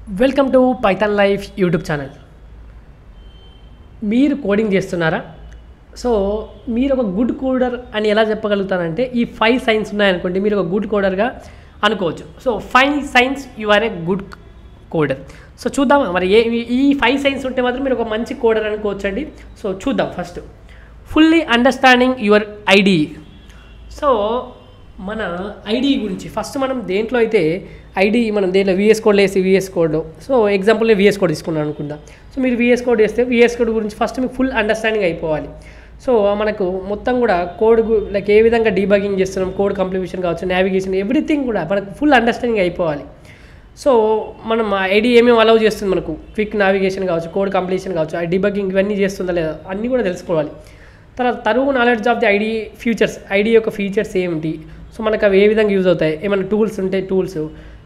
Welcome to Python life YouTube channel. మీరు coding చేస్తున్నారా? So మీరు ఒక గుడ్ కోడర్ అని ఎలా చెప్పగలుగుతారంటే ఈ 5 సైన్స్ ఉన్నాయనుకోండి, మీరు ఒక గుడ్ కోడర్గా అనుకోవచ్చు. So 5 since you are a good coder. So చూద్దాం మరి ఈ 5 సైన్స్ ఉంటే మాత్రం మీరు ఒక మంచి కోడర్ అనుకోవచ్చు అండి. సో చూద్దాం. First, fully understanding your ID. So మన ఐడి గురించి ఫస్ట్ మనం దేంట్లో అయితే ఐడి మనం దేంట్లో విఎస్ కోడ్లో వేసి విఎస్ కోడ్లో, సో ఎగ్జాంపుల్ నేను విఎస్ కోడ్ తీసుకున్నాను అనుకుంటా. సో మీరు విఎస్ కోడ్ వేస్తే విఎస్ కోడ్ గురించి ఫస్ట్ మీకు ఫుల్ అండర్స్టాండింగ్ అయిపోవాలి. సో మనకు మొత్తం కూడా కోడ్ లైక్ ఏ విధంగా డీబగింగ్ చేస్తున్నాం, కోడ్ కంప్లీషన్ కావచ్చు, నావిగేషన్, ఎవ్రీథింగ్ కూడా మనకు ఫుల్ అండర్స్టాండింగ్ అయిపోవాలి. సో మనం ఐడి ఏమేమి అలౌ చేస్తుంది, మనకు క్విక్ నావిగేషన్ కావచ్చు, కోడ్ కంప్లీషన్ కావచ్చు, ఆ డీబగింగ్ ఇవన్నీ చేస్తుందా లేదా అన్నీ కూడా తెలుసుకోవాలి. తర్వాత తరువు knowledge of the ID features, ID యొక్క ఫీచర్స్ ఏమిటి, సో మనకు అవి ఏ విధంగా యూజ్ అవుతాయి, ఏమైనా టూల్స్ ఉంటే టూల్స్,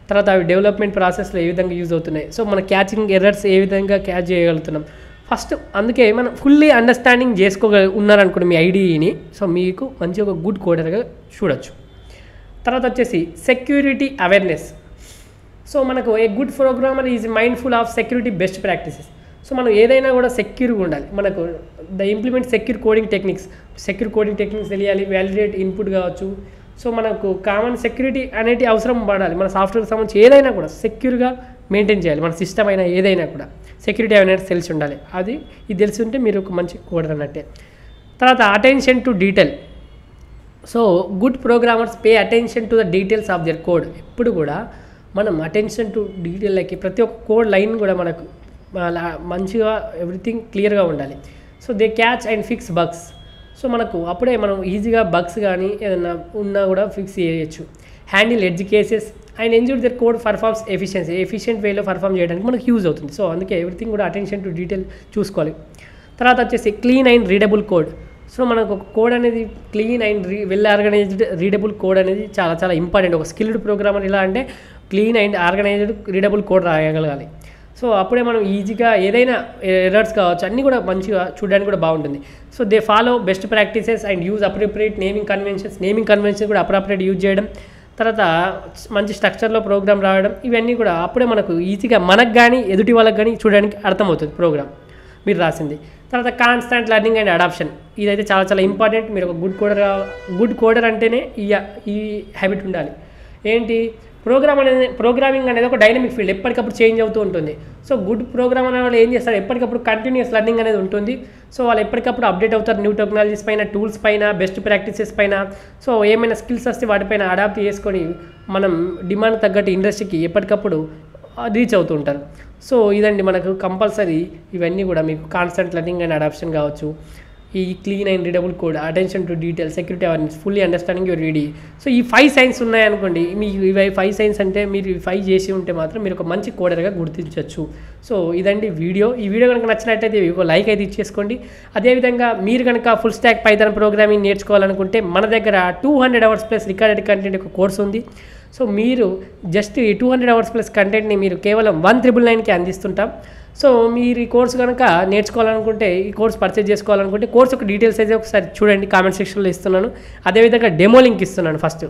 తర్వాత అవి డెవలప్మెంట్ ప్రాసెస్లో ఏ విధంగా యూజ్ అవుతున్నాయి, సో మన క్యాచింగ్ ఎర్రర్స్ ఏ విధంగా క్యాచ్ చేయగలుగుతున్నాం ఫస్ట్. అందుకే మనం ఫుల్లీ అండర్స్టాండింగ్ ఉన్నారనుకోండి మీ ఐడిని, సో మీకు మంచి ఒక గుడ్ కోడర్గా చూడొచ్చు. తర్వాత వచ్చేసి సెక్యూరిటీ అవేర్నెస్. సో మనకు a good programmer is mindful of security best practices. So మనం ఏదైనా కూడా సెక్యూర్గా ఉండాలి. మనకు ఇంప్లిమెంట్ సెక్యూర్ కోడింగ్ టెక్నిక్స్ తెలియాలి, వ్యాలిడేట్ ఇన్పుట్ కావచ్చు. సో మనకు కామన్ సెక్యూరిటీ అనేది అవసరం పడాలి. మన సాఫ్ట్వేర్కి సంబంధించి ఏదైనా కూడా సెక్యూర్గా మెయింటైన్ చేయాలి. మన సిస్టమ్ అయినా ఏదైనా కూడా సెక్యూరిటీ అవేర్నెస్ తెలిసి ఉండాలి. ఇది తెలిసి ఉంటే మీరు ఒక మంచి కోడర్ అన్నట్టే. తర్వాత attention to detail. So good programmers pay attention to the details of their code. ఎప్పుడు కూడా మనం అటెన్షన్ టు డీటెయిల్కి ప్రతి ఒక్క కోడ్ లైన్ కూడా మనకు మంచిగా ఎవ్రీథింగ్ క్లియర్గా ఉండాలి. So they catch and fix bugs. So మనకు అప్పుడే మనం ఈజీగా బగ్స్ కానీ ఏదైనా ఉన్నా కూడా ఫిక్స్ చేయొచ్చు. Handle edge cases and ensure their code performs efficient వేలో పర్ఫామ్ చేయడానికి మనకు యూజ్ అవుతుంది. సో అందుకే ఎవ్రీథింగ్ కూడా అటెన్షన్ టు డీటెయిల్ చూసుకోవాలి. తర్వాత వచ్చేసి clean and readable code. So మనకు ఒక కోడ్ అనేది clean and well organised readable code అనేది చాలా చాలా ఇంపార్టెంట్. ఒక స్కిల్డ్ ప్రోగ్రామర్ ఎలా అంటే clean and organised readable code రాయగలగాలి. సో అప్పుడే మనం ఈజీగా ఏదైనా ఎర్రర్స్ కావచ్చు అన్నీ కూడా మంచిగా చూడడానికి కూడా బాగుంటుంది. So they follow best practices and use appropriate naming conventions కూడా అప్రోప్రియేట్ యూజ్ చేయడం. తర్వాత మంచి స్ట్రక్చర్లో ప్రోగ్రామ్ రావడం, ఇవన్నీ కూడా అప్పుడే మనకు ఈజీగా మనకు కానీ ఎదుటి వాళ్ళకి కానీ చూడడానికి అర్థమవుతుంది ప్రోగ్రామ్ మీరు రాసింది. తర్వాత కాన్స్టాంట్ లెర్నింగ్ అండ్ అడాప్షన్, ఇదైతే చాలా చాలా ఇంపార్టెంట్. మీరు ఒక గుడ్ కోడర్ అంటేనే ఈ హ్యాబిట్ ఉండాలి. ఏంటి, ప్రోగ్రామింగ్ అనేది ఒక డైనమిక్ ఫీల్డ్, ఎప్పటికప్పుడు చేంజ్ అవుతూ ఉంటుంది. సో గుడ్ ప్రోగ్రామ్ అనే వాళ్ళు ఏం చేస్తారు, ఎప్పటికప్పుడు కంటిన్యూస్ లెర్నింగ్ అనేది ఉంటుంది. సో వాళ్ళు ఎప్పటికప్పుడు అప్డేట్ అవుతారు న్యూ టెక్నాలజీస్ పైన, టూల్స్ పైన, బెస్ట్ ప్రాక్టీసెస్ పైన. సో ఏమైనా స్కిల్స్ వస్తే వాటిపైన అడాప్ట్ చేసుకొని మనం డిమాండ్ తగ్గట్టు ఇండస్ట్రీకి ఎప్పటికప్పుడు రీచ్ అవుతూ ఉంటారు. సో ఇదండి మనకు కంపల్సరీ ఇవన్నీ కూడా మీకు కాన్స్టెంట్ లెర్నింగ్ అండ్ అడాప్షన్ కావచ్చు, ఈ clean and readable code, attention to detail, security awareness, fully understanding your ID. So ఈ 5 సైన్స్ ఉన్నాయనుకోండి, మీకు ఇవి 5 సైన్స్ అంటే మీరు 5 చేసి ఉంటే మాత్రం మీరు ఒక మంచి కోడర్గా గుర్తించవచ్చు. సో ఇదండి వీడియో. ఈ వీడియో కనుక నచ్చినట్టయితే ఒక లైక్ అయితే ఇచ్చేసుకోండి. అదేవిధంగా మీరు కనుక ఫుల్ స్టాక్ పైథాన్ ప్రోగ్రామింగ్ నేర్చుకోవాలనుకుంటే మన దగ్గర 200 అవర్స్ ప్లస్ రికార్డెడ్ కంటెంట్ ఒక కోర్స్ ఉంది. సో మీరు జస్ట్ ఈ 200 అవర్స్ ప్లస్ కంటెంట్ని మీరు కేవలం 1999కి అందిస్తుంటాం. సో మీరు ఈ కోర్స్ కనుక నేర్చుకోవాలనుకుంటే, ఈ కోర్స్ పర్చేజ్ చేసుకోవాలనుకుంటే కోర్స్ యొక్క డీటెయిల్స్ అయితే ఒకసారి చూడండి, కామెంట్ సెక్షన్లో ఇస్తున్నాను. అదేవిధంగా డెమో లింక్ ఇస్తున్నాను. ఫస్ట్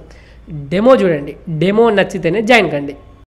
డెమో చూడండి, డెమో నచ్చితేనే జాయిన్ కండి.